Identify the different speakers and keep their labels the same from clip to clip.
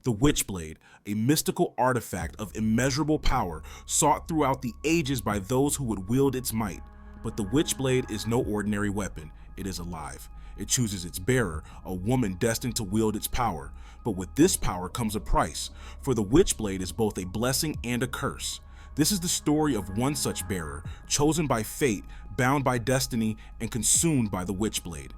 Speaker 1: The Witchblade, a mystical artifact of immeasurable power sought throughout the ages by those who would wield its might. But the Witchblade is no ordinary weapon, it is alive. It chooses its bearer, a woman destined to wield its power. But with this power comes a price, for the Witchblade is both a blessing and a curse. This is the story of one such bearer, chosen by fate, bound by destiny, and consumed by the Witchblade.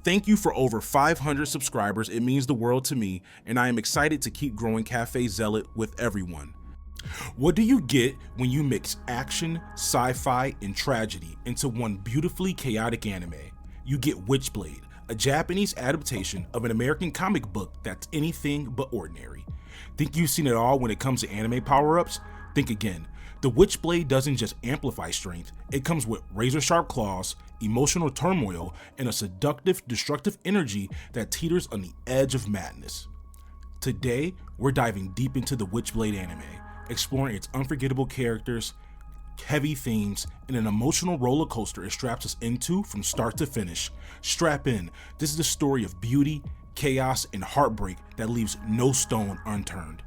Speaker 1: Thank you for over 500 subscribers, it means the world to me, and I am excited to keep growing Cafe Zealot with everyone. What do you get when you mix action, sci-fi, and tragedy into one beautifully chaotic anime? You get Witchblade, a Japanese adaptation of an American comic book that's anything but ordinary. Think you've seen it all when it comes to anime power-ups? Think again. The Witchblade doesn't just amplify strength, it comes with razor-sharp claws, emotional turmoil, and a seductive, destructive energy that teeters on the edge of madness. Today, we're diving deep into the Witchblade anime, exploring its unforgettable characters, heavy themes, and an emotional roller coaster it straps us into from start to finish. Strap in, this is a story of beauty, chaos, and heartbreak that leaves no stone unturned.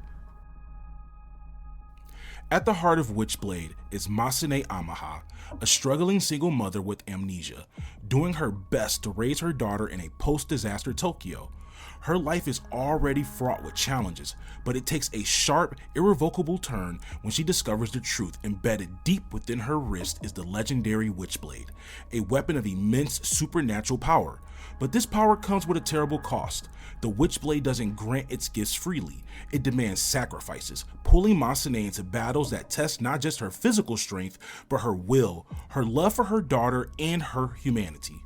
Speaker 1: At the heart of Witchblade is Masane Amaha, a struggling single mother with amnesia, doing her best to raise her daughter in a post-disaster Tokyo. Her life is already fraught with challenges, but it takes a sharp, irrevocable turn when she discovers the truth embedded deep within her wrist is the legendary Witchblade, a weapon of immense supernatural power. But this power comes with a terrible cost. The Witchblade doesn't grant its gifts freely. It demands sacrifices, pulling Masane into battles that test not just her physical strength, but her will, her love for her daughter, and her humanity.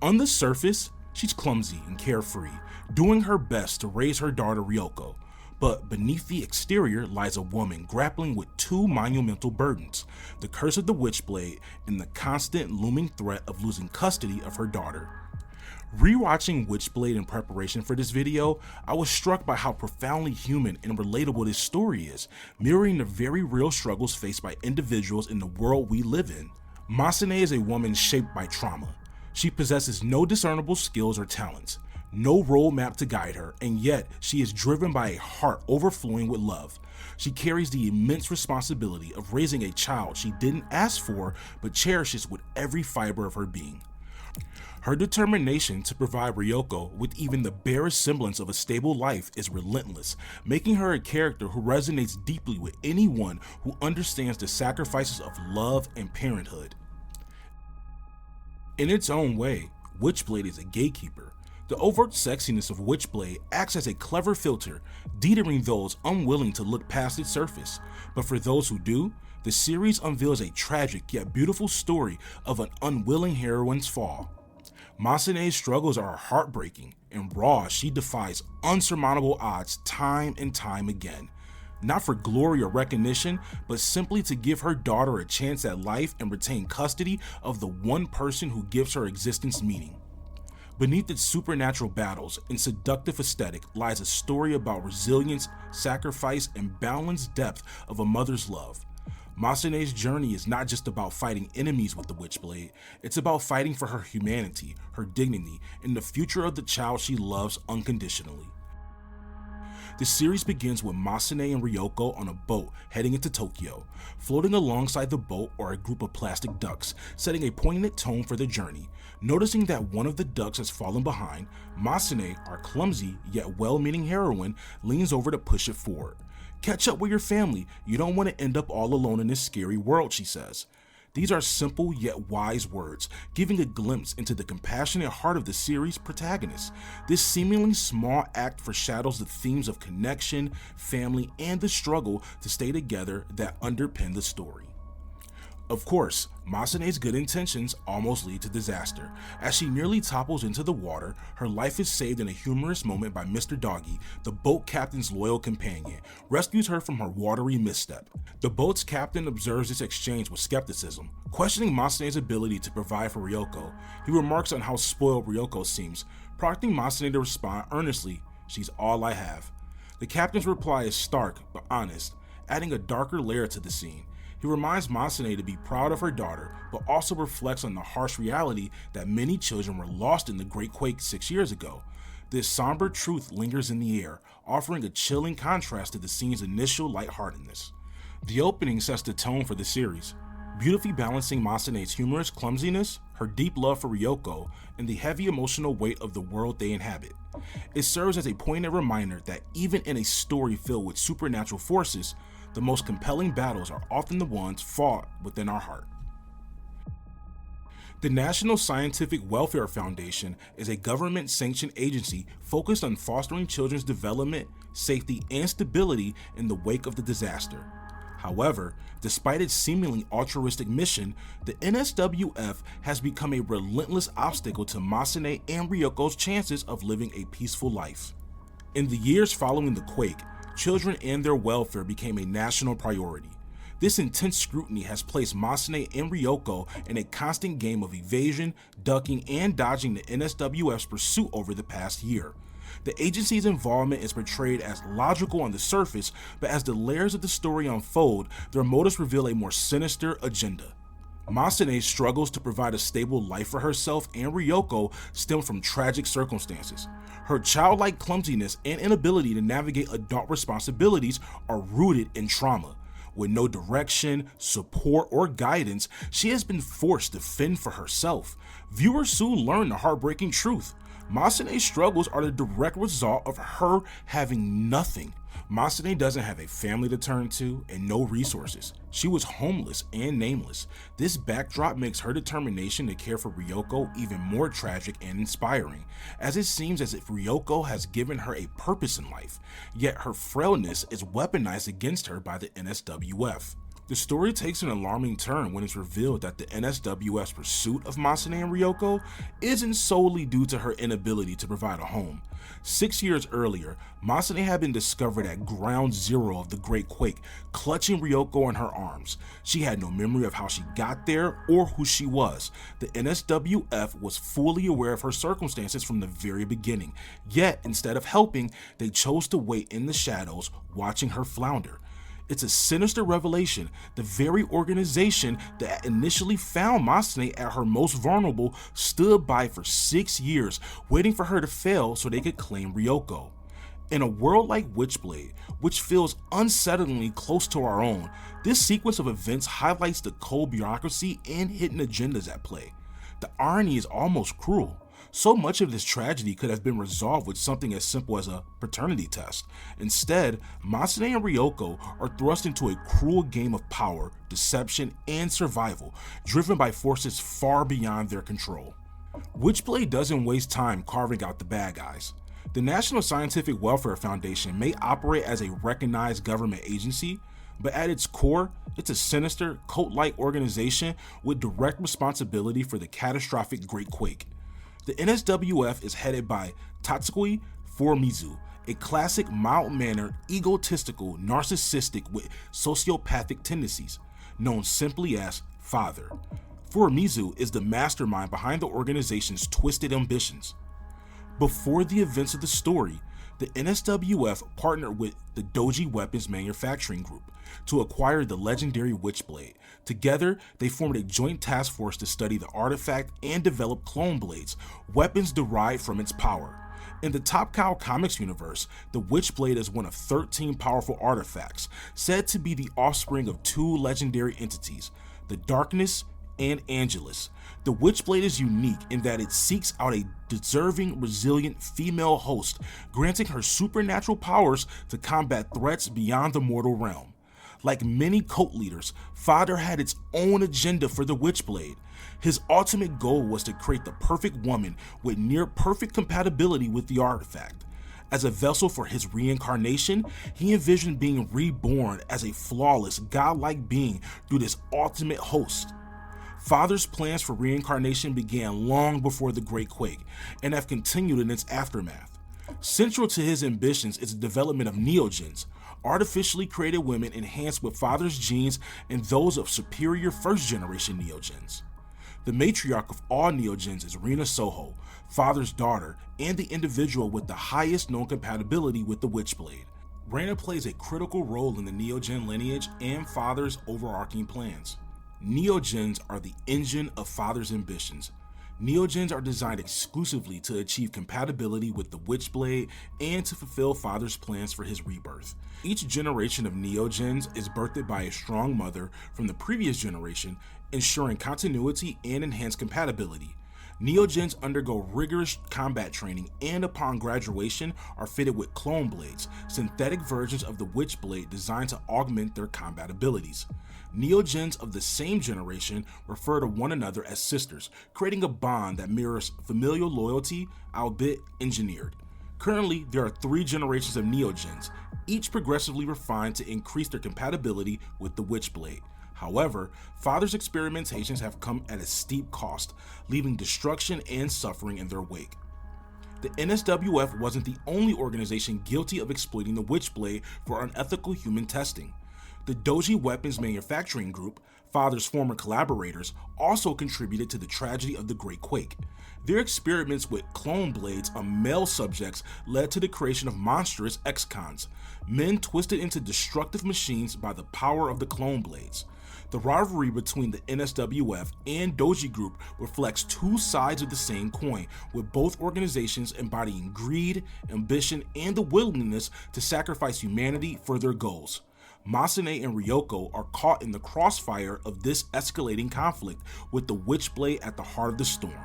Speaker 1: On the surface, she's clumsy and carefree, doing her best to raise her daughter Ryoko. But beneath the exterior lies a woman grappling with two monumental burdens, the curse of the Witchblade and the constant looming threat of losing custody of her daughter. Rewatching Witchblade in preparation for this video, I was struck by how profoundly human and relatable this story is, mirroring the very real struggles faced by individuals in the world we live in. Masane is a woman shaped by trauma. She possesses no discernible skills or talents, no roadmap to guide her, and yet she is driven by a heart overflowing with love. She carries the immense responsibility of raising a child she didn't ask for but cherishes with every fiber of her being. Her determination to provide Ryoko with even the barest semblance of a stable life is relentless, making her a character who resonates deeply with anyone who understands the sacrifices of love and parenthood. In its own way, Witchblade is a gatekeeper. The overt sexiness of Witchblade acts as a clever filter, deterring those unwilling to look past its surface. But for those who do, the series unveils a tragic yet beautiful story of an unwilling heroine's fall. Masane's struggles are heartbreaking, and raw, she defies unsurmountable odds time and time again. Not for glory or recognition, but simply to give her daughter a chance at life and retain custody of the one person who gives her existence meaning. Beneath its supernatural battles and seductive aesthetic lies a story about resilience, sacrifice, and boundless depth of a mother's love. Masane's journey is not just about fighting enemies with the Witchblade, it's about fighting for her humanity, her dignity, and the future of the child she loves unconditionally. The series begins with Masane and Ryoko on a boat heading into Tokyo. Floating alongside the boat are a group of plastic ducks, setting a poignant tone for the journey. Noticing that one of the ducks has fallen behind, Masane, our clumsy yet well-meaning heroine, leans over to push it forward. "Catch up with your family, you don't want to end up all alone in this scary world," she says. These are simple yet wise words, giving a glimpse into the compassionate heart of the series' protagonist. This seemingly small act foreshadows the themes of connection, family, and the struggle to stay together that underpin the story. Of course, Masane's good intentions almost lead to disaster. As she nearly topples into the water, her life is saved in a humorous moment by Mr. Doggy, the boat captain's loyal companion, rescues her from her watery misstep. The boat's captain observes this exchange with skepticism, questioning Masane's ability to provide for Ryoko. He remarks on how spoiled Ryoko seems, prompting Masane to respond earnestly, "She's all I have." The captain's reply is stark but honest, adding a darker layer to the scene. He reminds Masane to be proud of her daughter, but also reflects on the harsh reality that many children were lost in the Great Quake 6 years ago. This somber truth lingers in the air, offering a chilling contrast to the scene's initial lightheartedness. The opening sets the tone for the series, beautifully balancing Masane's humorous clumsiness, her deep love for Ryoko, and the heavy emotional weight of the world they inhabit. It serves as a poignant reminder that even in a story filled with supernatural forces, the most compelling battles are often the ones fought within our heart. The National Scientific Welfare Foundation is a government-sanctioned agency focused on fostering children's development, safety, and stability in the wake of the disaster. However, despite its seemingly altruistic mission, the NSWF has become a relentless obstacle to Masane and Ryoko's chances of living a peaceful life. In the years following the quake, children and their welfare became a national priority. This intense scrutiny has placed Masane and Ryoko in a constant game of evasion, ducking, and dodging the NSWF's pursuit over the past year. The agency's involvement is portrayed as logical on the surface, but as the layers of the story unfold, their motives reveal a more sinister agenda. Masane's struggles to provide a stable life for herself and Ryoko stem from tragic circumstances. Her childlike clumsiness and inability to navigate adult responsibilities are rooted in trauma. With no direction, support, or guidance, she has been forced to fend for herself. Viewers soon learn the heartbreaking truth. Masane's struggles are the direct result of her having nothing. Masane doesn't have a family to turn to and no resources. She was homeless and nameless. This backdrop makes her determination to care for Ryoko even more tragic and inspiring, as it seems as if Ryoko has given her a purpose in life, yet her frailness is weaponized against her by the NSWF. The story takes an alarming turn when it's revealed that the NSWF's pursuit of Masane and Ryoko isn't solely due to her inability to provide a home. 6 years earlier, Masane had been discovered at ground zero of the Great Quake, clutching Ryoko in her arms. She had no memory of how she got there or who she was. The NSWF was fully aware of her circumstances from the very beginning, yet instead of helping, they chose to wait in the shadows, watching her flounder. It's a sinister revelation. The very organization that initially found Masane at her most vulnerable stood by for 6 years, waiting for her to fail so they could claim Ryoko. In a world like Witchblade, which feels unsettlingly close to our own, this sequence of events highlights the cold bureaucracy and hidden agendas at play. The irony is almost cruel. So much of this tragedy could have been resolved with something as simple as a paternity test. Instead, Masane and Ryoko are thrust into a cruel game of power, deception, and survival, driven by forces far beyond their control. Witchblade doesn't waste time carving out the bad guys. The National Scientific Welfare Foundation may operate as a recognized government agency, but at its core, it's a sinister, cult-like organization with direct responsibility for the catastrophic Great Quake. The NSWF is headed by Tatsukoi Furumizu, a classic mild-mannered, egotistical, narcissistic with sociopathic tendencies, known simply as Father. Furumizu is the mastermind behind the organization's twisted ambitions. Before the events of the story, the NSWF partnered with the Doji Weapons Manufacturing Group to acquire the legendary Witchblade. Together, they formed a joint task force to study the artifact and develop clone blades, weapons derived from its power. In the Top Cow Comics universe, the Witchblade is one of 13 powerful artifacts, said to be the offspring of 2 legendary entities, the Darkness and Angelus. The Witchblade is unique in that it seeks out a deserving, resilient female host, granting her supernatural powers to combat threats beyond the mortal realm. Like many cult leaders, Father had its own agenda for the Witchblade. His ultimate goal was to create the perfect woman with near-perfect compatibility with the artifact. As a vessel for his reincarnation, he envisioned being reborn as a flawless, godlike being through this ultimate host. Father's plans for reincarnation began long before the Great Quake and have continued in its aftermath. Central to his ambitions is the development of neogens, artificially created women enhanced with Father's genes and those of superior first-generation neogens. The matriarch of all neogens is Rina Soho, Father's daughter, and the individual with the highest known compatibility with the Witchblade. Rina plays a critical role in the neogen lineage and Father's overarching plans. Neogens are the engine of Father's ambitions. Neogens are designed exclusively to achieve compatibility with the Witchblade and to fulfill Father's plans for his rebirth. Each generation of Neogens is birthed by a strong mother from the previous generation, ensuring continuity and enhanced compatibility. Neogens undergo rigorous combat training and upon graduation are fitted with clone blades, synthetic versions of the Witchblade designed to augment their combat abilities. Neogens of the same generation refer to one another as sisters, creating a bond that mirrors familial loyalty, albeit engineered. Currently, there are 3 generations of Neogens, each progressively refined to increase their compatibility with the Witchblade. However, Father's experimentations have come at a steep cost, leaving destruction and suffering in their wake. The NSWF wasn't the only organization guilty of exploiting the Witchblade for unethical human testing. The Doji Weapons Manufacturing Group, Father's former collaborators, also contributed to the tragedy of the Great Quake. Their experiments with clone blades on male subjects led to the creation of monstrous ex-cons, men twisted into destructive machines by the power of the clone blades. The rivalry between the NSWF and Doji Group reflects 2 sides of the same coin, with both organizations embodying greed, ambition, and the willingness to sacrifice humanity for their goals. Masane and Ryoko are caught in the crossfire of this escalating conflict, with the Witchblade at the heart of the storm.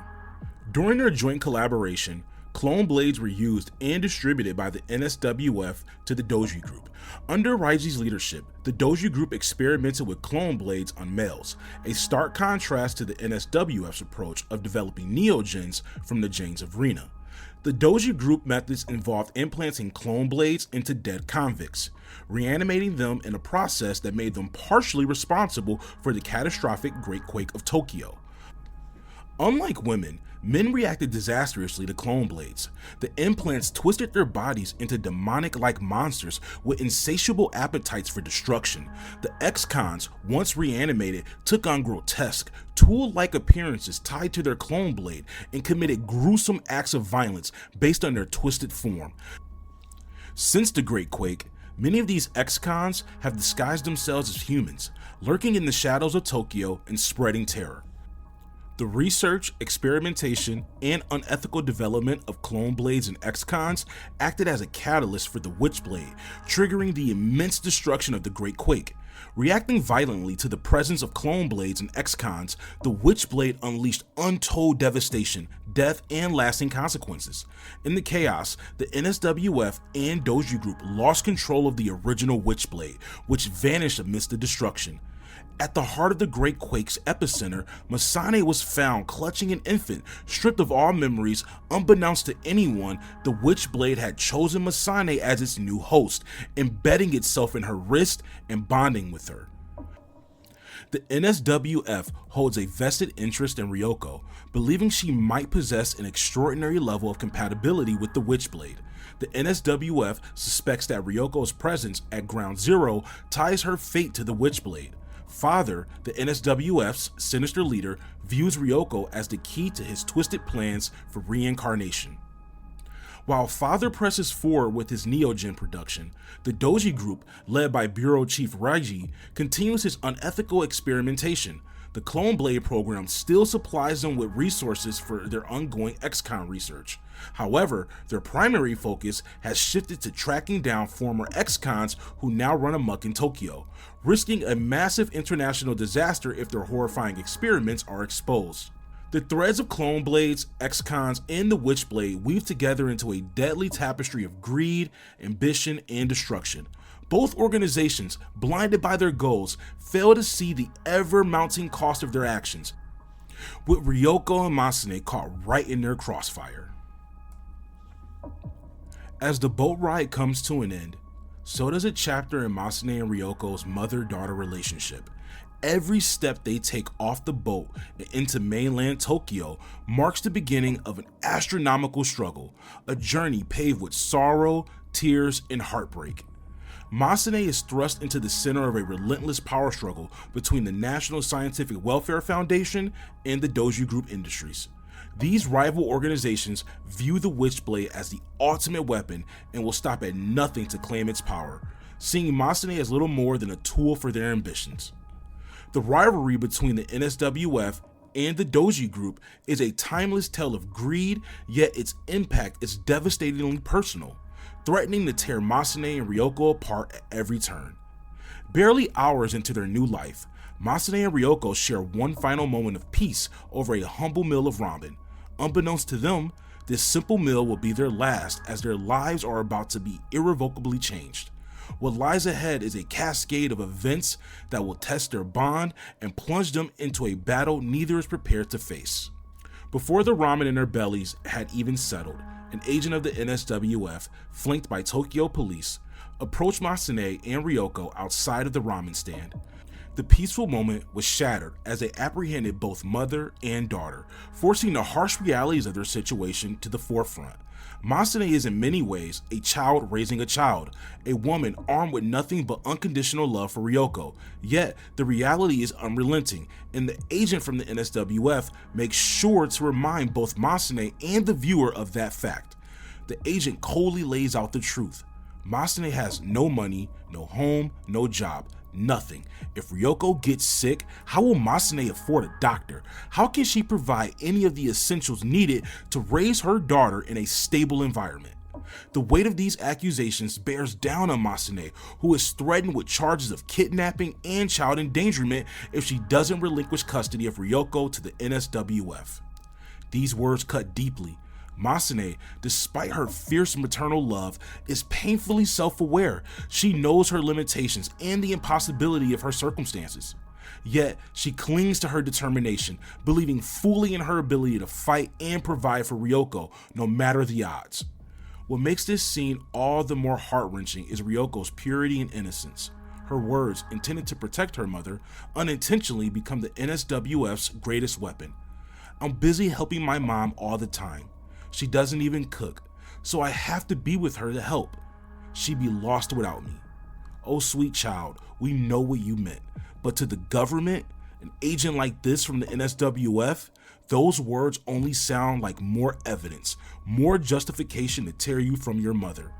Speaker 1: During their joint collaboration, clone blades were used and distributed by the NSWF to the Doji Group. Under Raiji's leadership, the Doji Group experimented with clone blades on males, a stark contrast to the NSWF's approach of developing Neogens from the genes of Rina. The Doji Group methods involved implanting clone blades into dead convicts, reanimating them in a process that made them partially responsible for the catastrophic Great Quake of Tokyo. Unlike women, men reacted disastrously to clone blades. The implants twisted their bodies into demonic-like monsters with insatiable appetites for destruction. The ex-cons, once reanimated, took on grotesque, tool-like appearances tied to their clone blade and committed gruesome acts of violence based on their twisted form. Since the Great Quake, many of these ex-cons have disguised themselves as humans, lurking in the shadows of Tokyo and spreading terror. The research, experimentation, and unethical development of clone blades and ex-cons acted as a catalyst for the Witchblade, triggering the immense destruction of the Great Quake. Reacting violently to the presence of clone blades and ex-cons, the Witchblade unleashed untold devastation, death, and lasting consequences. In the chaos, the NSWF and Doji Group lost control of the original Witchblade, which vanished amidst the destruction. At the heart of the Great Quake's epicenter, Masane was found clutching an infant, stripped of all memories. Unbeknownst to anyone, the Witchblade had chosen Masane as its new host, embedding itself in her wrist and bonding with her. The NSWF holds a vested interest in Ryoko, believing she might possess an extraordinary level of compatibility with the Witchblade. The NSWF suspects that Ryoko's presence at Ground Zero ties her fate to the Witchblade. Father, the NSWF's sinister leader, views Ryoko as the key to his twisted plans for reincarnation. While Father presses forward with his Neogen production, the Doji Group, led by Bureau Chief Raiji, continues his unethical experimentation. The Clone Blade program still supplies them with resources for their ongoing ex-con research. However, their primary focus has shifted to tracking down former ex-cons who now run amok in Tokyo, risking a massive international disaster if their horrifying experiments are exposed. The threads of clone blades, ex-cons, and the Witchblade weave together into a deadly tapestry of greed, ambition, and destruction. Both organizations, blinded by their goals, fail to see the ever-mounting cost of their actions, with Ryoko and Masane caught right in their crossfire. As the boat ride comes to an end, so does a chapter in Masane and Ryoko's mother-daughter relationship. Every step they take off the boat and into mainland Tokyo marks the beginning of an astronomical struggle, a journey paved with sorrow, tears, and heartbreak. Masane is thrust into the center of a relentless power struggle between the National Scientific Welfare Foundation and the Doji Group Industries. These rival organizations view the Witchblade as the ultimate weapon and will stop at nothing to claim its power, seeing Masane as little more than a tool for their ambitions. The rivalry between the NSWF and the Doji group is a timeless tale of greed, yet its impact is devastatingly personal, threatening to tear Masane and Ryoko apart at every turn. Barely hours into their new life, Masane and Ryoko share one final moment of peace over a humble meal of ramen. Unbeknownst to them, this simple meal will be their last, as their lives are about to be irrevocably changed. What lies ahead is a cascade of events that will test their bond and plunge them into a battle neither is prepared to face. Before the ramen in their bellies had even settled, an agent of the NSWF, flanked by Tokyo police, approached Masane and Ryoko outside of the ramen stand. The peaceful moment was shattered as they apprehended both mother and daughter, forcing the harsh realities of their situation to the forefront. Masane is in many ways a child raising a child, a woman armed with nothing but unconditional love for Ryoko, yet the reality is unrelenting, and the agent from the NSWF makes sure to remind both Masane and the viewer of that fact. The agent coldly lays out the truth. Masane has no money, no home, no job, nothing. If Ryoko gets sick, how will Masane afford a doctor? How can she provide any of the essentials needed to raise her daughter in a stable environment? The weight of these accusations bears down on Masane, who is threatened with charges of kidnapping and child endangerment if she doesn't relinquish custody of Ryoko to the NSWF. These words cut deeply. Masane, despite her fierce maternal love, is painfully self-aware. She knows her limitations and the impossibility of her circumstances. Yet, she clings to her determination, believing fully in her ability to fight and provide for Ryoko, no matter the odds. What makes this scene all the more heart-wrenching is Ryoko's purity and innocence. Her words, intended to protect her mother, unintentionally become the NSWF's greatest weapon. "I'm busy helping my mom all the time. She doesn't even cook, so I have to be with her to help. She'd be lost without me. Oh, sweet child, we know what you meant. But to the government, an agent like this from the NSWF, those words only sound like more evidence, more justification to tear you from your mother."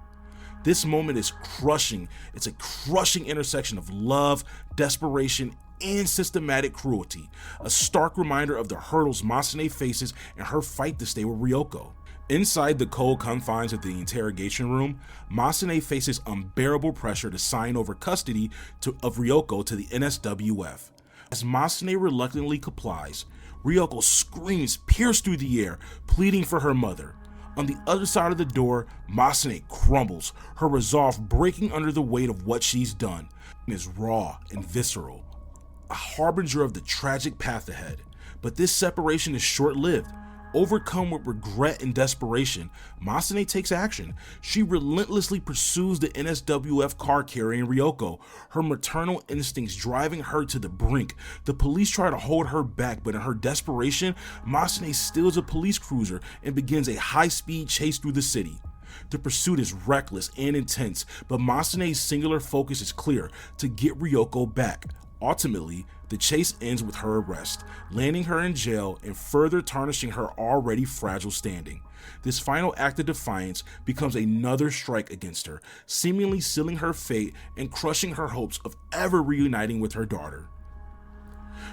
Speaker 1: This moment is crushing. It's a crushing intersection of love, desperation, and systematic cruelty, a stark reminder of the hurdles Masane faces in her fight to stay with Ryoko. Inside the cold confines of the interrogation room, Masane faces unbearable pressure to sign over custody of Ryoko to the NSWF. As Masane reluctantly complies, Ryoko screams, pierced through the air, pleading for her mother. On the other side of the door, Masane crumbles, her resolve breaking under the weight of what she's done. It is raw and visceral, a harbinger of the tragic path ahead. But this separation is short-lived. Overcome with regret and desperation, Masane takes action. She relentlessly pursues the NSWF car carrying Ryoko, her maternal instincts driving her to the brink. The police try to hold her back, but in her desperation, Masane steals a police cruiser and begins a high-speed chase through the city. The pursuit is reckless and intense, but Masane's singular focus is clear: to get Ryoko back. Ultimately, the chase ends with her arrest, landing her in jail and further tarnishing her already fragile standing. This final act of defiance becomes another strike against her, seemingly sealing her fate and crushing her hopes of ever reuniting with her daughter.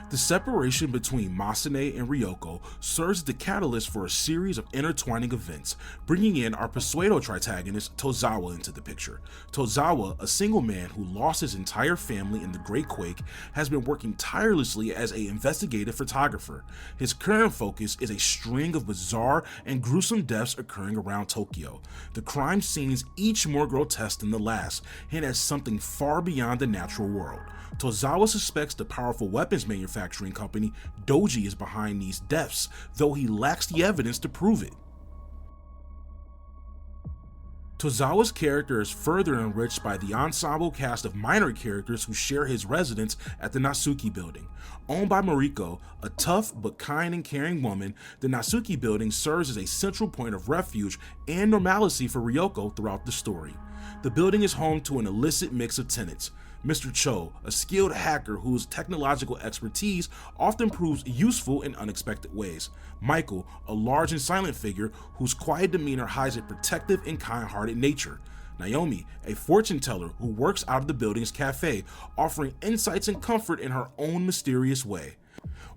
Speaker 1: The separation between Masane and Ryoko serves as the catalyst for a series of intertwining events, bringing in our Pseudo protagonist Tozawa into the picture. Tozawa, a single man who lost his entire family in the Great Quake, has been working tirelessly as an investigative photographer. His current focus is a string of bizarre and gruesome deaths occurring around Tokyo. The crime scenes, each more grotesque than the last, hint at something far beyond the natural world. Tozawa suspects the powerful weapons manufacturing company Doji is behind these deaths, though he lacks the evidence to prove it. Tozawa's character is further enriched by the ensemble cast of minor characters who share his residence at the Natsuki building. Owned by Mariko, a tough but kind and caring woman, the Natsuki building serves as a central point of refuge and normalcy for Ryoko throughout the story. The building is home to an illicit mix of tenants. Mr. Cho, a skilled hacker whose technological expertise often proves useful in unexpected ways. Michael, a large and silent figure whose quiet demeanor hides a protective and kind-hearted nature. Naomi, a fortune teller who works out of the building's cafe, offering insights and comfort in her own mysterious way.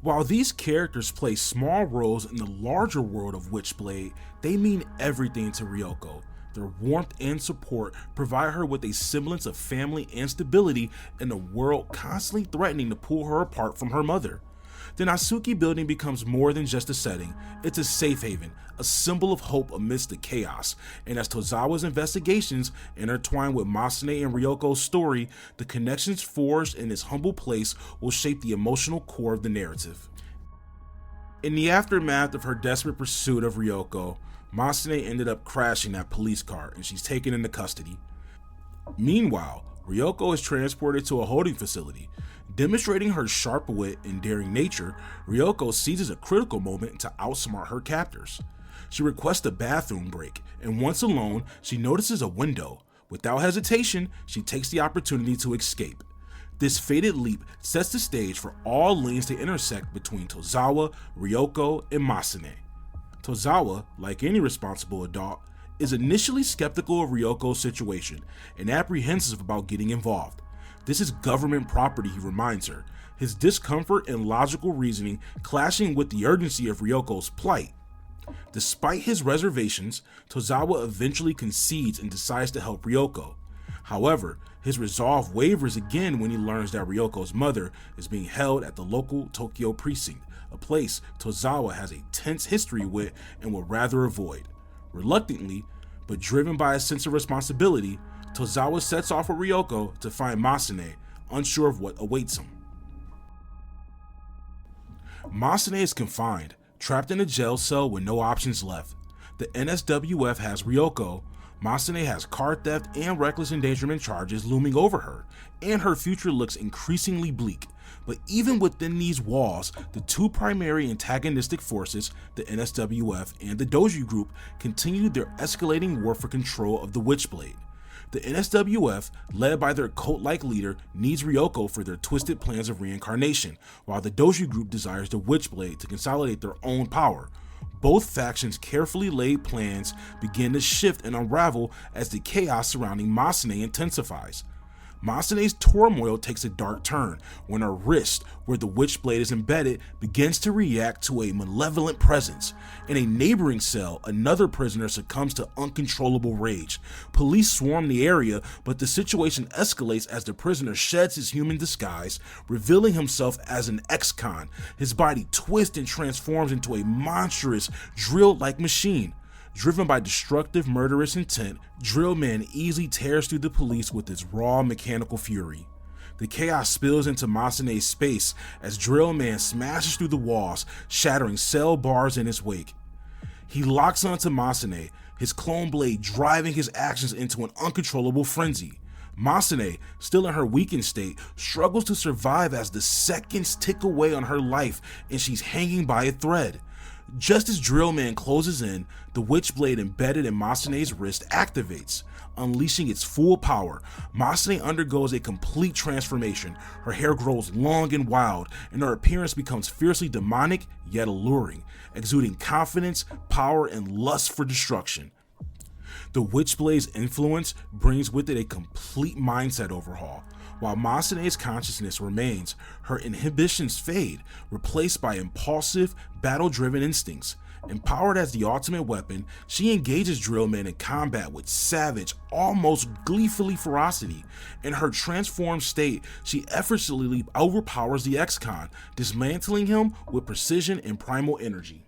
Speaker 1: While these characters play small roles in the larger world of Witchblade, they mean everything to Ryoko. Their warmth and support provide her with a semblance of family and stability in a world constantly threatening to pull her apart from her mother. The Nasuki building becomes more than just a setting, it's a safe haven, a symbol of hope amidst the chaos, and as Tozawa's investigations intertwine with Masane and Ryoko's story, the connections forged in this humble place will shape the emotional core of the narrative. In the aftermath of her desperate pursuit of Ryoko, Masane ended up crashing that police car and she's taken into custody. Meanwhile, Ryoko is transported to a holding facility. Demonstrating her sharp wit and daring nature, Ryoko seizes a critical moment to outsmart her captors. She requests a bathroom break, and once alone, she notices a window. Without hesitation, she takes the opportunity to escape. This fated leap sets the stage for all lanes to intersect between Tozawa, Ryoko, and Masane. Tozawa, like any responsible adult, is initially skeptical of Ryoko's situation and apprehensive about getting involved. This is government property, he reminds her, his discomfort and logical reasoning clashing with the urgency of Ryoko's plight. Despite his reservations, Tozawa eventually concedes and decides to help Ryoko. However, his resolve wavers again when he learns that Ryoko's mother is being held at the local Tokyo precinct, a place Tozawa has a tense history with and would rather avoid. Reluctantly, but driven by a sense of responsibility, Tozawa sets off with Ryoko to find Masane, unsure of what awaits him. Masane is confined, trapped in a jail cell with no options left. The NSWF has Ryoko, Masane has car theft and reckless endangerment charges looming over her, and her future looks increasingly bleak. But even within these walls, the two primary antagonistic forces, the NSWF and the Doji group, continue their escalating war for control of the Witchblade. The NSWF, led by their cult-like leader, needs Ryoko for their twisted plans of reincarnation, while the Doji group desires the Witchblade to consolidate their own power. Both factions' carefully laid plans begin to shift and unravel as the chaos surrounding Masane intensifies. Masane's turmoil takes a dark turn when her wrist, where the Witchblade is embedded, begins to react to a malevolent presence. In a neighboring cell, another prisoner succumbs to uncontrollable rage. Police swarm the area, but the situation escalates as the prisoner sheds his human disguise, revealing himself as an ex-con. His body twists and transforms into a monstrous, drill-like machine. Driven by destructive, murderous intent, Drillman easily tears through the police with his raw mechanical fury. The chaos spills into Masane's space as Drillman smashes through the walls, shattering cell bars in his wake. He locks onto Masane, his clone blade driving his actions into an uncontrollable frenzy. Masane, still in her weakened state, struggles to survive as the seconds tick away on her life and she's hanging by a thread. Just as Drillman closes in, the Witchblade embedded in Masane's wrist activates, unleashing its full power. Masane undergoes a complete transformation. Her hair grows long and wild, and her appearance becomes fiercely demonic yet alluring, exuding confidence, power, and lust for destruction. The Witchblade's influence brings with it a complete mindset overhaul. While Masane's consciousness remains, her inhibitions fade, replaced by impulsive, battle-driven instincts. Empowered as the ultimate weapon, she engages Drillman in combat with savage, almost gleefully ferocity. In her transformed state, she effortlessly overpowers the ex-con, dismantling him with precision and primal energy.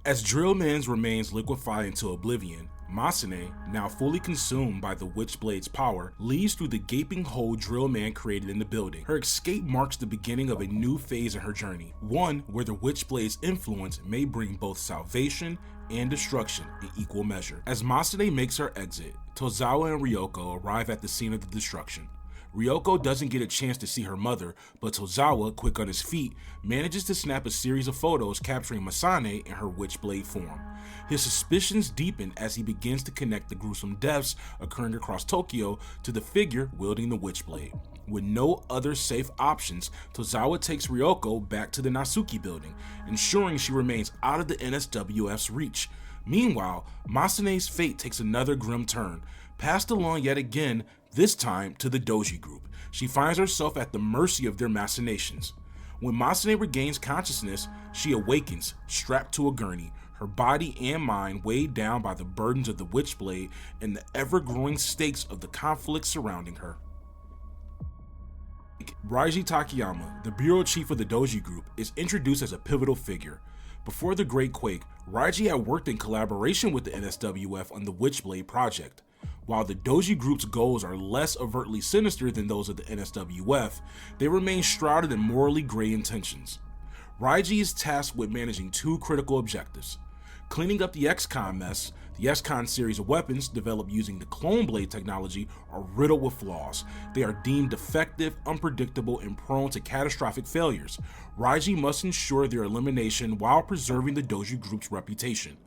Speaker 1: As Drillman's remains liquefy into oblivion, Masane, now fully consumed by the Witchblade's power, leaves through the gaping hole Drillman created in the building. Her escape marks the beginning of a new phase in her journey, one where the Witchblade's influence may bring both salvation and destruction in equal measure. As Masane makes her exit, Tozawa and Ryoko arrive at the scene of the destruction. Ryoko doesn't get a chance to see her mother, but Tozawa, quick on his feet, manages to snap a series of photos capturing Masane in her Witchblade form. His suspicions deepen as he begins to connect the gruesome deaths occurring across Tokyo to the figure wielding the Witchblade. With no other safe options, Tozawa takes Ryoko back to the Nasuki building, ensuring she remains out of the NSWF's reach. Meanwhile, Masane's fate takes another grim turn. Passed along yet again, this time to the Doji group. She finds herself at the mercy of their machinations. When Masane regains consciousness, she awakens, strapped to a gurney, her body and mind weighed down by the burdens of the Witchblade and the ever-growing stakes of the conflict surrounding her. Raiji Takayama, the bureau chief of the Doji group, is introduced as a pivotal figure. Before the Great Quake, Raiji had worked in collaboration with the NSWF on the Witchblade project. While the Doji group's goals are less overtly sinister than those of the NSWF, they remain shrouded in morally gray intentions. Raiji is tasked with managing two critical objectives: cleaning up the X-Con mess. The X-Con series of weapons developed using the clone blade technology are riddled with flaws. They are deemed defective, unpredictable, and prone to catastrophic failures. Raiji must ensure their elimination while preserving the Doji group's reputation.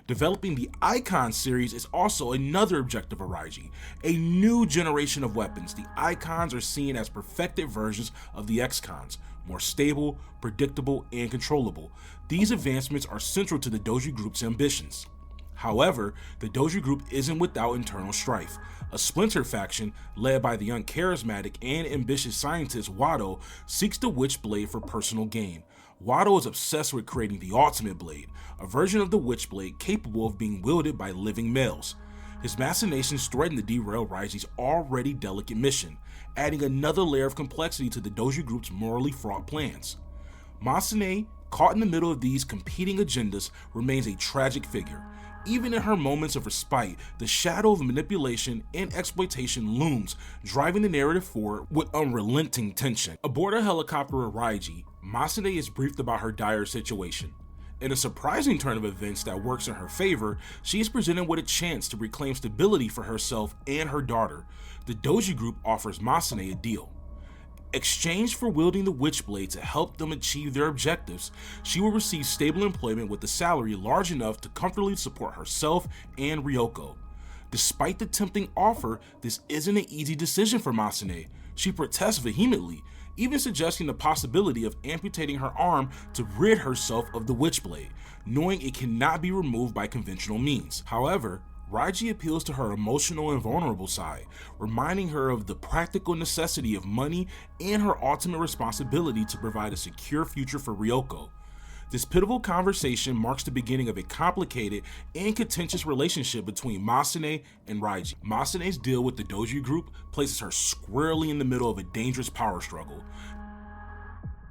Speaker 1: Developing the Icon series is also another objective of Raiji. A new generation of weapons, the Icons are seen as perfected versions of the X-Cons, more stable, predictable, and controllable. These advancements are central to the Doji group's ambitions. However, the Doji group isn't without internal strife. A splinter faction, led by the uncharismatic and ambitious scientist Wado, seeks the Witchblade for personal gain. Wado is obsessed with creating the ultimate blade, a version of the Witchblade capable of being wielded by living males. His machinations threaten to derail Raiji's already delicate mission, adding another layer of complexity to the Doji group's morally fraught plans. Masane, caught in the middle of these competing agendas, remains a tragic figure. Even in her moments of respite, the shadow of manipulation and exploitation looms, driving the narrative forward with unrelenting tension. Aboard a helicopter with Raiji, Masane is briefed about her dire situation. In a surprising turn of events that works in her favor, she is presented with a chance to reclaim stability for herself and her daughter. The Doji group offers Masane a deal. Exchanged for wielding the Witchblade to help them achieve their objectives, she will receive stable employment with a salary large enough to comfortably support herself and Ryoko. Despite the tempting offer, this isn't an easy decision for Masane. She protests vehemently, even suggesting the possibility of amputating her arm to rid herself of the Witchblade, knowing it cannot be removed by conventional means. However, Raiji appeals to her emotional and vulnerable side, reminding her of the practical necessity of money and her ultimate responsibility to provide a secure future for Ryoko. This pivotal conversation marks the beginning of a complicated and contentious relationship between Masane and Raiji. Masane's deal with the Doji group places her squarely in the middle of a dangerous power struggle.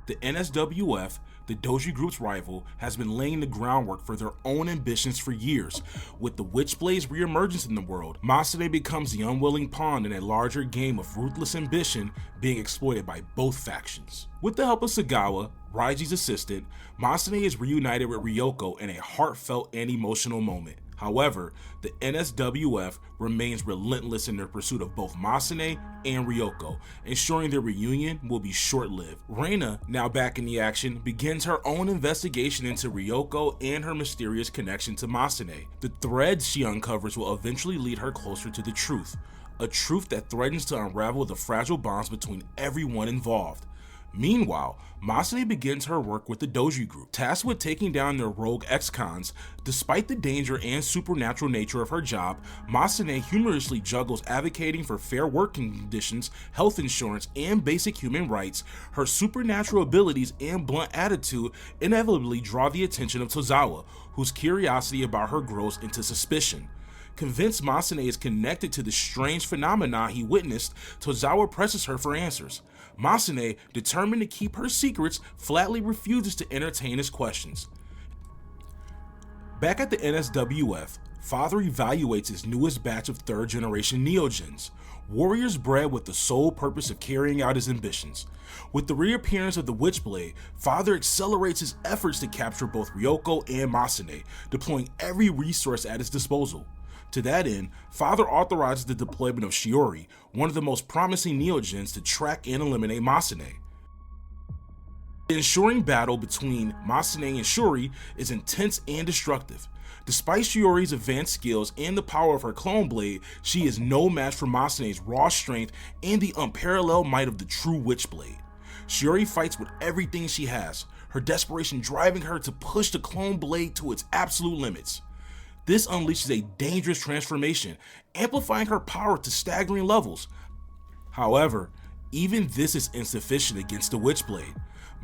Speaker 1: The NSWF, the Doji group's rival, has been laying the groundwork for their own ambitions for years. With the Witchblade's reemergence in the world, Masane becomes the unwilling pawn in a larger game of ruthless ambition being exploited by both factions. With the help of Sagawa, Raiji's assistant, Masane is reunited with Ryoko in a heartfelt and emotional moment. However, the NSWF remains relentless in their pursuit of both Masane and Ryoko, ensuring their reunion will be short-lived. Reina, now back in the action, begins her own investigation into Ryoko and her mysterious connection to Masane. The threads she uncovers will eventually lead her closer to the truth, a truth that threatens to unravel the fragile bonds between everyone involved. Meanwhile, Masane begins her work with the Doji group, tasked with taking down their rogue ex-cons. Despite the danger and supernatural nature of her job, Masane humorously juggles advocating for fair working conditions, health insurance, and basic human rights. Her supernatural abilities and blunt attitude inevitably draw the attention of Tozawa, whose curiosity about her grows into suspicion. Convinced Masane is connected to the strange phenomena he witnessed, Tozawa presses her for answers. Masane, determined to keep her secrets, flatly refuses to entertain his questions. Back at the NSWF, Father evaluates his newest batch of third-generation Neogens, warriors bred with the sole purpose of carrying out his ambitions. With the reappearance of the Witchblade, Father accelerates his efforts to capture both Ryoko and Masane, deploying every resource at his disposal. To that end, Father authorizes the deployment of Shiori, one of the most promising Neogens, to track and eliminate Masane. The ensuing battle between Masane and Shiori is intense and destructive. Despite Shiori's advanced skills and the power of her clone blade, she is no match for Masane's raw strength and the unparalleled might of the true Witchblade. Shiori fights with everything she has, her desperation driving her to push the clone blade to its absolute limits. This unleashes a dangerous transformation, amplifying her power to staggering levels. However, even this is insufficient against the Witchblade.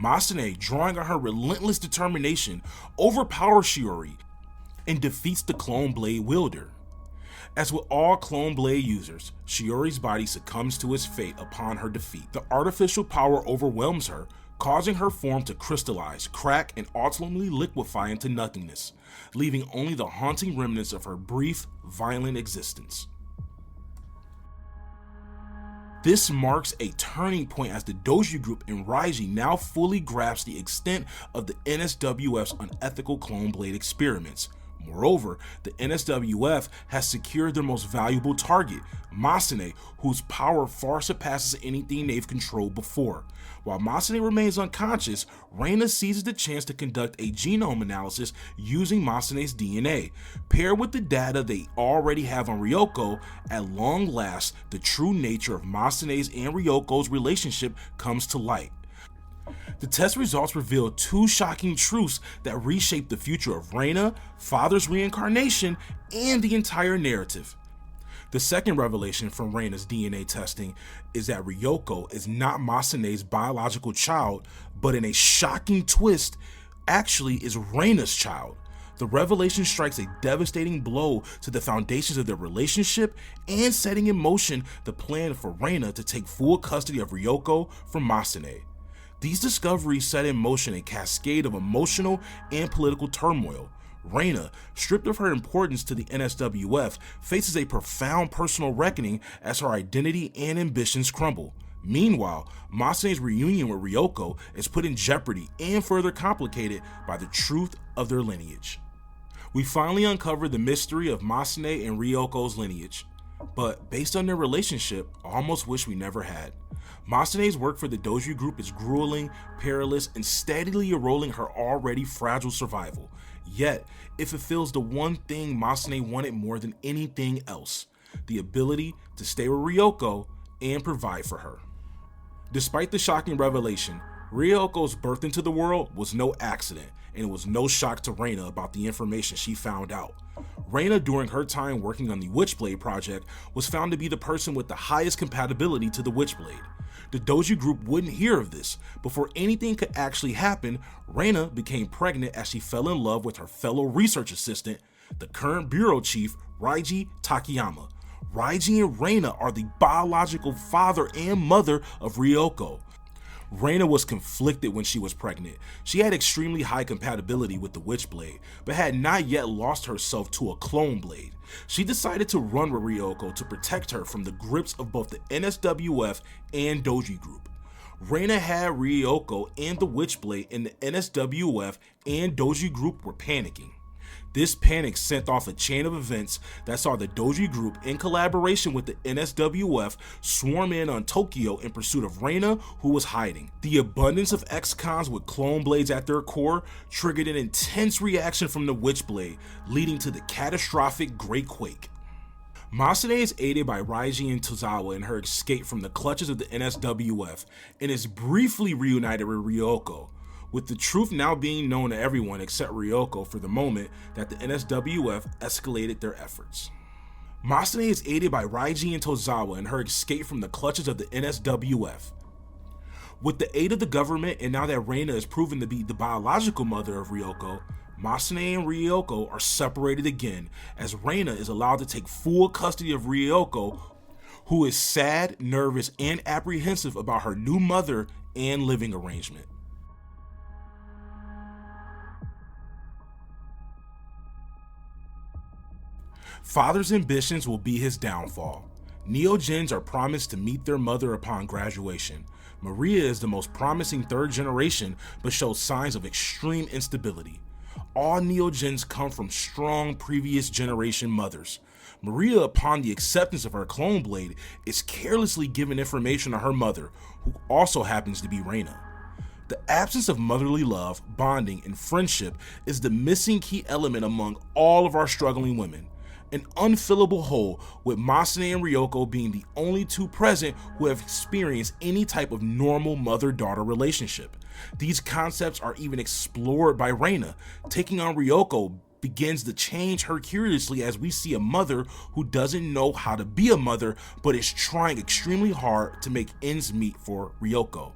Speaker 1: Masane, drawing on her relentless determination, overpowers Shiori and defeats the clone blade wielder. As with all clone blade users, Shiori's body succumbs to its fate upon her defeat. The artificial power overwhelms her, causing her form to crystallize, crack, and ultimately liquefy into nothingness, leaving only the haunting remnants of her brief, violent existence. This marks a turning point as the Doji group and Raiji now fully grasp the extent of the NSWF's unethical clone blade experiments. Moreover, the NSWF has secured their most valuable target, Masane, whose power far surpasses anything they've controlled before. While Masane remains unconscious, Reina seizes the chance to conduct a genome analysis using Masane's DNA. Paired with the data they already have on Ryoko, at long last, the true nature of Masane's and Ryoko's relationship comes to light. The test results reveal two shocking truths that reshape the future of Reina, Father's reincarnation, and the entire narrative. The second revelation from Reina's DNA testing is that Ryoko is not Masane's biological child, but in a shocking twist, actually is Reina's child. The revelation strikes a devastating blow to the foundations of their relationship and setting in motion the plan for Reina to take full custody of Ryoko from Masane. These discoveries set in motion a cascade of emotional and political turmoil. Reina, stripped of her importance to the NSWF, faces a profound personal reckoning as her identity and ambitions crumble. Meanwhile, Masane's reunion with Ryoko is put in jeopardy and further complicated by the truth of their lineage. We finally uncover the mystery of Masane and Ryoko's lineage, but based on their relationship, I almost wish we never had. Masane's work for the Doji group is grueling, perilous, and steadily eroding her already fragile survival. Yet, it fulfills the one thing Masane wanted more than anything else: the ability to stay with Ryoko and provide for her. Despite the shocking revelation, Ryoko's birth into the world was no accident, and it was no shock to Reina about the information she found out. Reina, during her time working on the Witchblade project, was found to be the person with the highest compatibility to the Witchblade. The Doji group wouldn't hear of this. Before anything could actually happen, Reina became pregnant as she fell in love with her fellow research assistant, the current bureau chief, Raiji Takayama. Raiji and Reina are the biological father and mother of Ryoko. Reina was conflicted when she was pregnant. She had extremely high compatibility with the Witchblade, but had not yet lost herself to a clone blade. She decided to run with Ryoko to protect her from the grips of both the NSWF and Doji group. Reina had Ryoko and the Witchblade, and the NSWF and Doji group were panicking. This panic sent off a chain of events that saw the Doji group, in collaboration with the NSWF, swarm in on Tokyo in pursuit of Reina, who was hiding. The abundance of ex-cons with clone blades at their core triggered an intense reaction from the Witchblade, leading to the catastrophic Great Quake. Masane is aided by Raiji and Tozawa in her escape from the clutches of the NSWF, and is briefly reunited with Ryoko, with the truth now being known to everyone except Ryoko for the moment that the NSWF escalated their efforts. Masane is aided by Raiji and Tozawa in her escape from the clutches of the NSWF. With the aid of the government, and now that Reina is proven to be the biological mother of Ryoko, Masane and Ryoko are separated again, as Reina is allowed to take full custody of Ryoko, who is sad, nervous, and apprehensive about her new mother and living arrangement. Father's ambitions will be his downfall. Neo-Gens are promised to meet their mother upon graduation. Maria is the most promising third generation, but shows signs of extreme instability. All Neo-Gens come from strong previous generation mothers. Maria, upon the acceptance of her clone blade, is carelessly given information on her mother, who also happens to be Reina. The absence of motherly love, bonding, and friendship is the missing key element among all of our struggling women. An unfillable hole, with Masane and Ryoko being the only two present who have experienced any type of normal mother-daughter relationship. These concepts are even explored by Reina, taking on Ryoko begins to change her curiously as we see a mother who doesn't know how to be a mother but is trying extremely hard to make ends meet for Ryoko.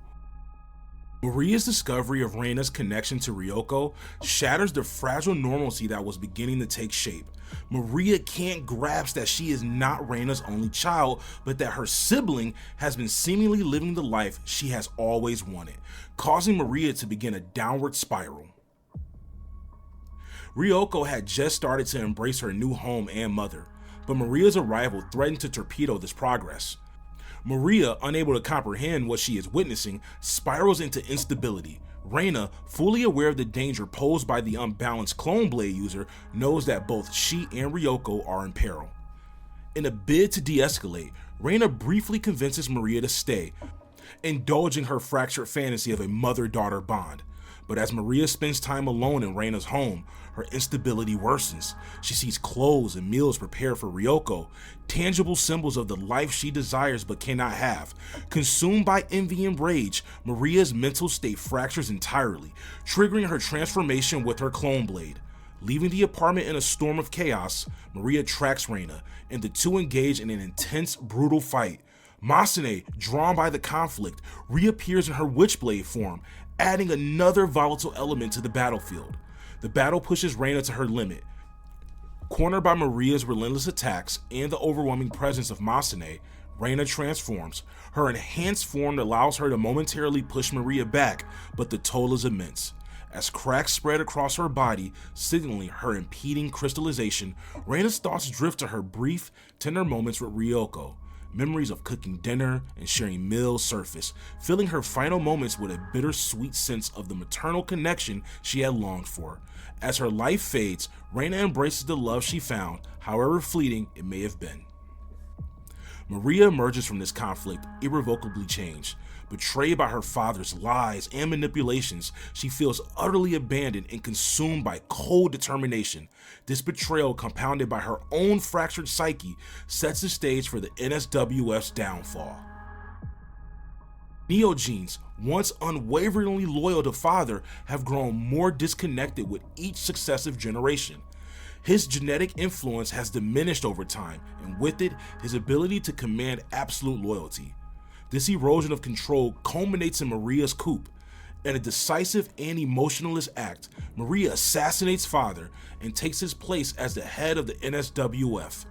Speaker 1: Maria's discovery of Reina's connection to Ryoko shatters the fragile normalcy that was beginning to take shape. Maria can't grasp that she is not Reina's only child, but that her sibling has been seemingly living the life she has always wanted, causing Maria to begin a downward spiral. Ryoko had just started to embrace her new home and mother, but Maria's arrival threatened to torpedo this progress. Maria, unable to comprehend what she is witnessing, spirals into instability. Reina, fully aware of the danger posed by the unbalanced clone blade user, knows that both she and Ryoko are in peril. In a bid to de-escalate, Reina briefly convinces Maria to stay, indulging her fractured fantasy of a mother-daughter bond. But as Maria spends time alone in Reina's home, her instability worsens. She sees clothes and meals prepared for Ryoko, tangible symbols of the life she desires but cannot have. Consumed by envy and rage, Maria's mental state fractures entirely, triggering her transformation with her clone blade. Leaving the apartment in a storm of chaos, Maria tracks Reina, and the two engage in an intense, brutal fight. Masane, drawn by the conflict, reappears in her Witchblade form, adding another volatile element to the battlefield. The battle pushes Reina to her limit. Cornered by Maria's relentless attacks and the overwhelming presence of Masane, Reina transforms. Her enhanced form allows her to momentarily push Maria back, but the toll is immense. As cracks spread across her body, signaling her impeding crystallization, Reina's thoughts drift to her brief, tender moments with Ryoko. Memories of cooking dinner and sharing meals surface, filling her final moments with a bittersweet sense of the maternal connection she had longed for. As her life fades, Reina embraces the love she found, however fleeting it may have been. Maria emerges from this conflict irrevocably changed. Betrayed by her father's lies and manipulations, she feels utterly abandoned and consumed by cold determination. This betrayal, compounded by her own fractured psyche, sets the stage for the NSWF's downfall. Neo-Genes, once unwaveringly loyal to father, have grown more disconnected with each successive generation. His genetic influence has diminished over time, and with it, his ability to command absolute loyalty. This erosion of control culminates in Maria's coup. In a decisive and emotionalist act, Maria assassinates father and takes his place as the head of the NSWF.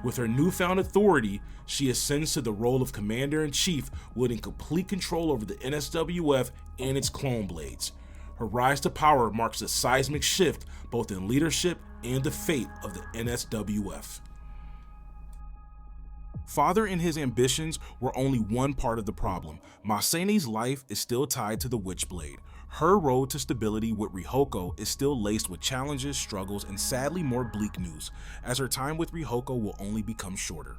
Speaker 1: With her newfound authority, she ascends to the role of commander-in-chief, wielding complete control over the NSWF and its clone blades. Her rise to power marks a seismic shift both in leadership and the fate of the NSWF. Father and his ambitions were only one part of the problem. Masane's life is still tied to the Witchblade. Her road to stability with Ryoko is still laced with challenges, struggles, and sadly more bleak news, as her time with Ryoko will only become shorter.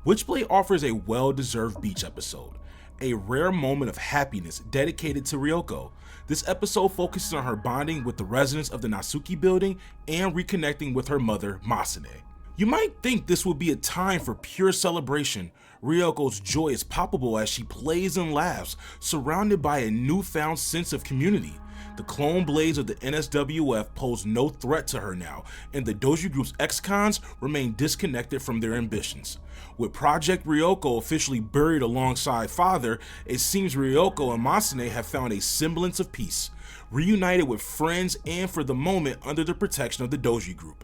Speaker 1: Witchblade offers a well-deserved beach episode, a rare moment of happiness dedicated to Ryoko. This episode focuses on her bonding with the residents of the Natsuki building and reconnecting with her mother, Masane. You might think this would be a time for pure celebration. Ryoko's joy is palpable as she plays and laughs, surrounded by a newfound sense of community. The clone blades of the NSWF pose no threat to her now, and the Doji group's ex-cons remain disconnected from their ambitions. With Project Ryoko officially buried alongside father, it seems Ryoko and Masane have found a semblance of peace, reunited with friends and for the moment under the protection of the Doji group.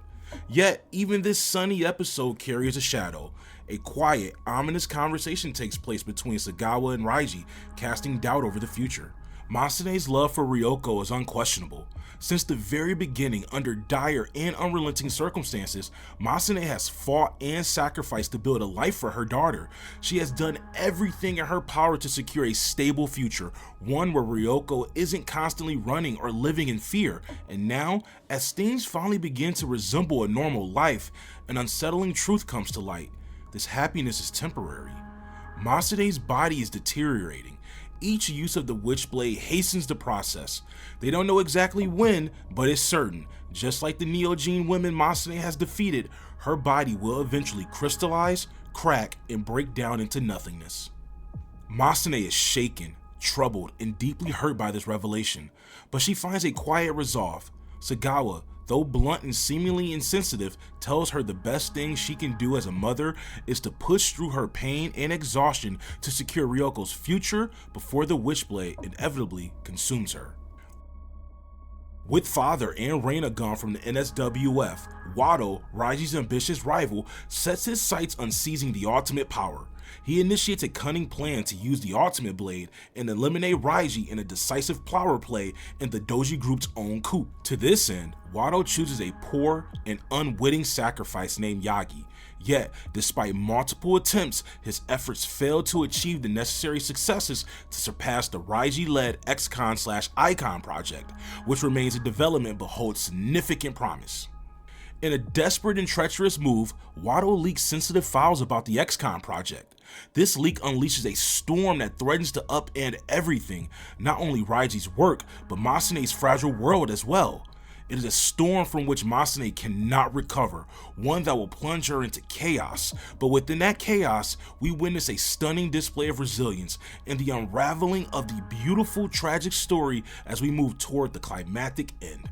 Speaker 1: Yet, even this sunny episode carries a shadow. A quiet, ominous conversation takes place between Sagawa and Raiji, casting doubt over the future. Masane's love for Ryoko is unquestionable. Since the very beginning, under dire and unrelenting circumstances, Masane has fought and sacrificed to build a life for her daughter. She has done everything in her power to secure a stable future, one where Ryoko isn't constantly running or living in fear. And now, as things finally begin to resemble a normal life, an unsettling truth comes to light. This happiness is temporary. Masane's body is deteriorating. Each use of the Witchblade hastens the process. They don't know exactly when, but it's certain. Just like the Neo-Gene women Masane has defeated, her body will eventually crystallize, crack, and break down into nothingness. Masane is shaken, troubled, and deeply hurt by this revelation, but she finds a quiet resolve. Sagawa, though blunt and seemingly insensitive, tells her the best thing she can do as a mother is to push through her pain and exhaustion to secure Ryoko's future before the Witchblade inevitably consumes her. With father and Reina gone from the NSWF, Wado, Raiji's ambitious rival, sets his sights on seizing the ultimate power. He initiates a cunning plan to use the ultimate blade and eliminate Raiji in a decisive power play in the Doji group's own coup. To this end, Wado chooses a poor and unwitting sacrifice named Yagi. Yet, despite multiple attempts, his efforts fail to achieve the necessary successes to surpass the Raiji-led XCON/Icon project, which remains in development but holds significant promise. In a desperate and treacherous move, Wado leaks sensitive files about the XCON project. This leak unleashes a storm that threatens to upend everything, not only Raiji's work, but Masane's fragile world as well. It is a storm from which Masane cannot recover, one that will plunge her into chaos, but within that chaos, we witness a stunning display of resilience and the unraveling of the beautiful, tragic story as we move toward the climactic end.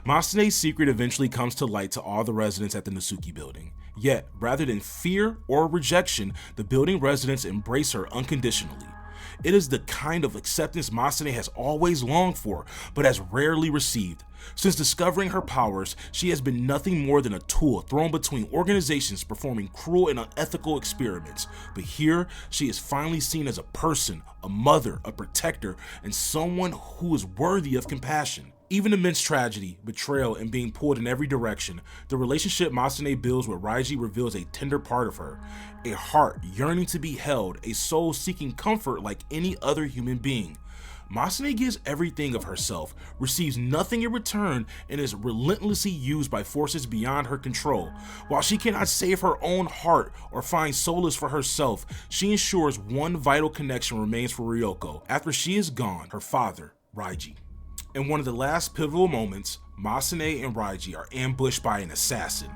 Speaker 1: Masane's secret eventually comes to light to all the residents at the Nasuki building. Yet, rather than fear or rejection, the building residents embrace her unconditionally. It is the kind of acceptance Masane has always longed for, but has rarely received. Since discovering her powers, she has been nothing more than a tool thrown between organizations performing cruel and unethical experiments. But here, she is finally seen as a person, a mother, a protector, and someone who is worthy of compassion. Even amidst tragedy, betrayal, and being pulled in every direction, the relationship Masane builds with Raiji reveals a tender part of her. A heart yearning to be held, a soul seeking comfort like any other human being. Masane gives everything of herself, receives nothing in return, and is relentlessly used by forces beyond her control. While she cannot save her own heart or find solace for herself, she ensures one vital connection remains for Ryoko. After she is gone, her father, Raiji. In one of the last pivotal moments, Masane and Raiji are ambushed by an assassin.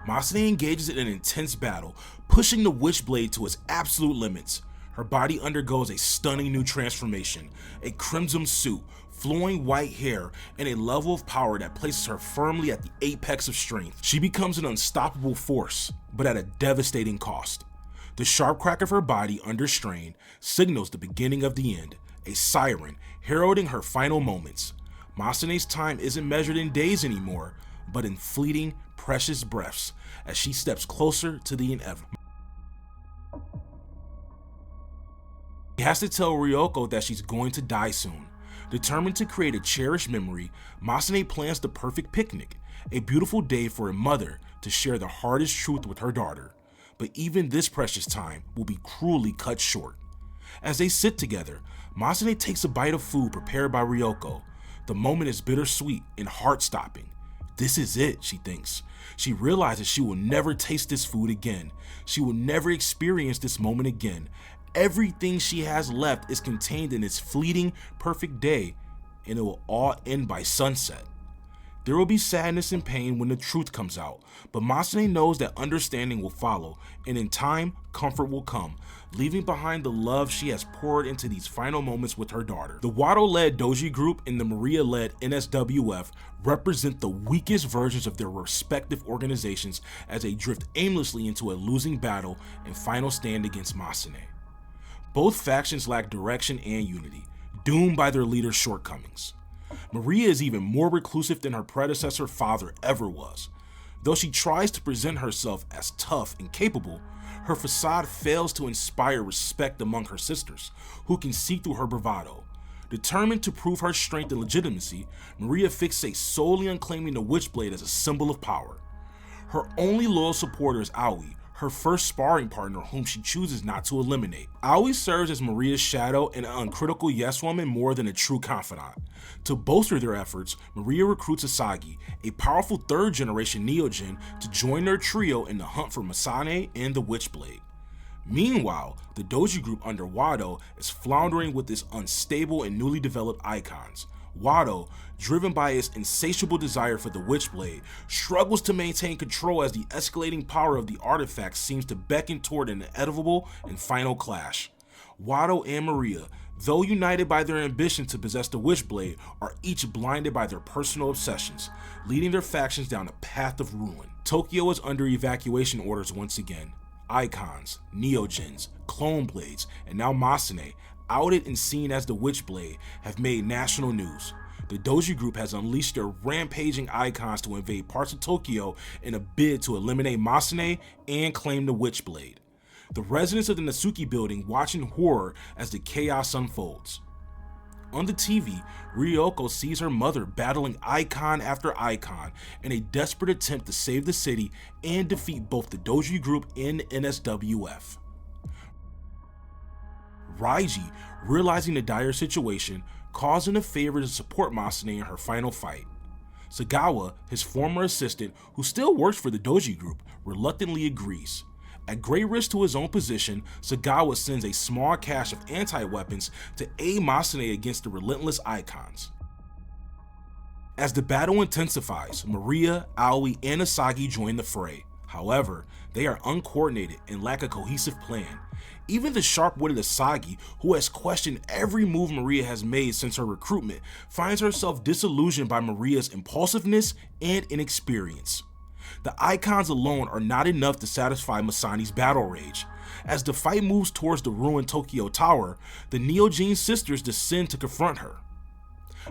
Speaker 1: Masane engages in an intense battle, pushing the Witchblade to its absolute limits. Her body undergoes a stunning new transformation, a crimson suit, flowing white hair, and a level of power that places her firmly at the apex of strength. She becomes an unstoppable force, but at a devastating cost. The sharp crack of her body under strain signals the beginning of the end, a siren heralding her final moments. Masane's time isn't measured in days anymore, but in fleeting, precious breaths as she steps closer to the inevitable. She has to tell Ryoko that she's going to die soon. Determined to create a cherished memory, Masane plans the perfect picnic, a beautiful day for a mother to share the hardest truth with her daughter. But even this precious time will be cruelly cut short. As they sit together, Masane takes a bite of food prepared by Ryoko. The moment is bittersweet and heart-stopping. This is it, she thinks. She realizes she will never taste this food again. She will never experience this moment again. Everything she has left is contained in this fleeting, perfect day, and it will all end by sunset. There will be sadness and pain when the truth comes out, but Masane knows that understanding will follow, and in time, comfort will come, leaving behind the love she has poured into these final moments with her daughter. The Wado-led Doji group and the Maria-led NSWF represent the weakest versions of their respective organizations as they drift aimlessly into a losing battle and final stand against Masane. Both factions lack direction and unity, doomed by their leader's shortcomings. Maria is even more reclusive than her predecessor father ever was. Though she tries to present herself as tough and capable, her facade fails to inspire respect among her sisters, who can see through her bravado. Determined to prove her strength and legitimacy, Maria fixates solely on claiming the Witchblade as a symbol of power. Her only loyal supporter is Aoi, her first sparring partner whom she chooses not to eliminate. Aoi serves as Maria's shadow and an uncritical yes-woman more than a true confidant. To bolster their efforts, Maria recruits Asagi, a powerful third-generation Neogen, to join their trio in the hunt for Masane and the Witchblade. Meanwhile, the Doji group under Wado is floundering with its unstable and newly developed icons. Wado, driven by its insatiable desire for the Witchblade, struggles to maintain control as the escalating power of the artifact seems to beckon toward an inevitable and final clash. Wado and Maria, Though united by their ambition to possess the Witchblade, are each blinded by their personal obsessions, leading their factions down a path of ruin. Tokyo is under evacuation orders once again. Icons, Neogens, Clone Blades, and now Masane, outed and seen as the Witchblade, have made national news. The Doji group has unleashed their rampaging icons to invade parts of Tokyo in a bid to eliminate Masane and claim the Witchblade. The residents of the Natsuki building watch in horror as the chaos unfolds. On the TV, Ryoko sees her mother battling icon after icon in a desperate attempt to save the city and defeat both the Doji group and NSWF. Raiji, realizing the dire situation, calls in a favor to support Masane in her final fight. Sagawa, his former assistant, who still works for the Doji group, reluctantly agrees. At great risk to his own position, Sagawa sends a small cache of anti-weapons to aid Masane against the relentless icons. As the battle intensifies, Maria, Aoi, and Asagi join the fray. However, they are uncoordinated and lack a cohesive plan. Even the sharp-witted Asagi, who has questioned every move Maria has made since her recruitment, finds herself disillusioned by Maria's impulsiveness and inexperience. The icons alone are not enough to satisfy Masane's battle rage. As the fight moves towards the ruined Tokyo Tower, the Neogen sisters descend to confront her.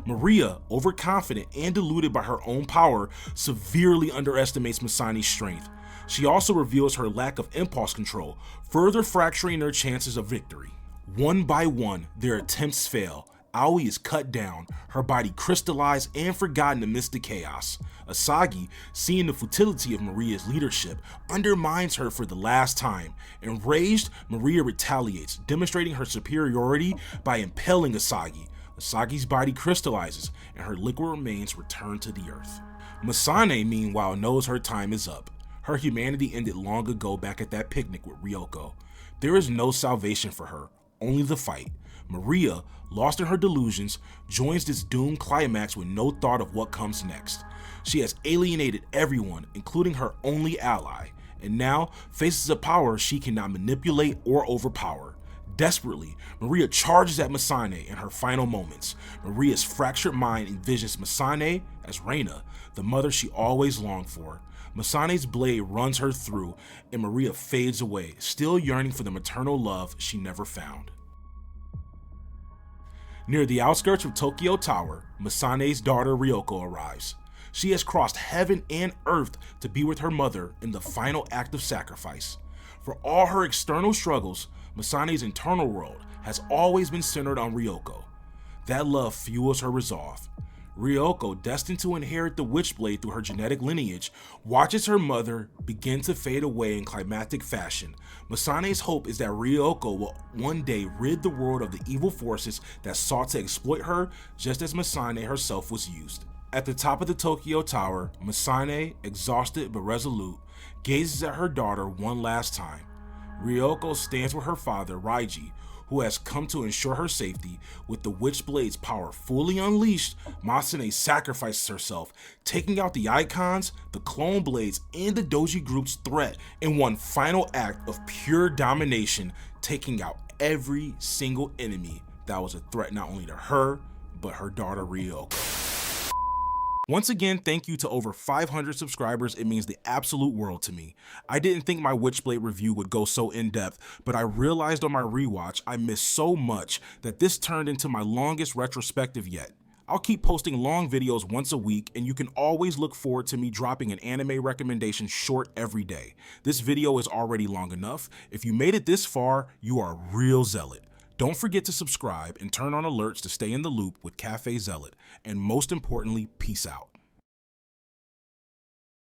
Speaker 1: Maria, overconfident and deluded by her own power, severely underestimates Masane's strength. She also reveals her lack of impulse control, further fracturing their chances of victory. One by one, their attempts fail. Aoi is cut down, her body crystallized and forgotten amidst the chaos. Asagi, seeing the futility of Maria's leadership, undermines her for the last time. Enraged, Maria retaliates, demonstrating her superiority by impaling Asagi. Asagi's body crystallizes, and her liquid remains return to the earth. Masane, meanwhile, knows her time is up. Her humanity ended long ago back at that picnic with Ryoko. There is no salvation for her, only the fight. Maria, lost in her delusions, joins this doomed climax with no thought of what comes next. She has alienated everyone, including her only ally, and now faces a power she cannot manipulate or overpower. Desperately, Maria charges at Masane in her final moments. Maria's fractured mind envisions Masane as Reina, the mother she always longed for. Masane's blade runs her through, and Maria fades away, still yearning for the maternal love she never found. Near the outskirts of Tokyo Tower, Masane's daughter Ryoko arrives. She has crossed heaven and earth to be with her mother in the final act of sacrifice. For all her external struggles, Masane's internal world has always been centered on Ryoko. That love fuels her resolve. Ryoko, destined to inherit the Witchblade through her genetic lineage, watches her mother begin to fade away in climactic fashion. Masane's hope is that Ryoko will one day rid the world of the evil forces that sought to exploit her, just as Masane herself was used. At the top of the Tokyo Tower, Masane, exhausted but resolute, gazes at her daughter one last time. Ryoko stands with her father, Raiji, who has come to ensure her safety. With the Witchblade's power fully unleashed, Masane sacrifices herself, taking out the icons, the clone blades, and the Doji group's threat in one final act of pure domination, taking out every single enemy that was a threat not only to her, but her daughter Ryoko. Once again, thank you to over 500 subscribers. It means the absolute world to me. I didn't think my Witchblade review would go so in-depth, but I realized on my rewatch I missed so much that this turned into my longest retrospective yet. I'll keep posting long videos once a week, and you can always look forward to me dropping an anime recommendation short every day. This video is already long enough. If you made it this far, you are a real zealot. Don't forget to subscribe and turn on alerts to stay in the loop with Cafe Zealot. And most importantly, peace out.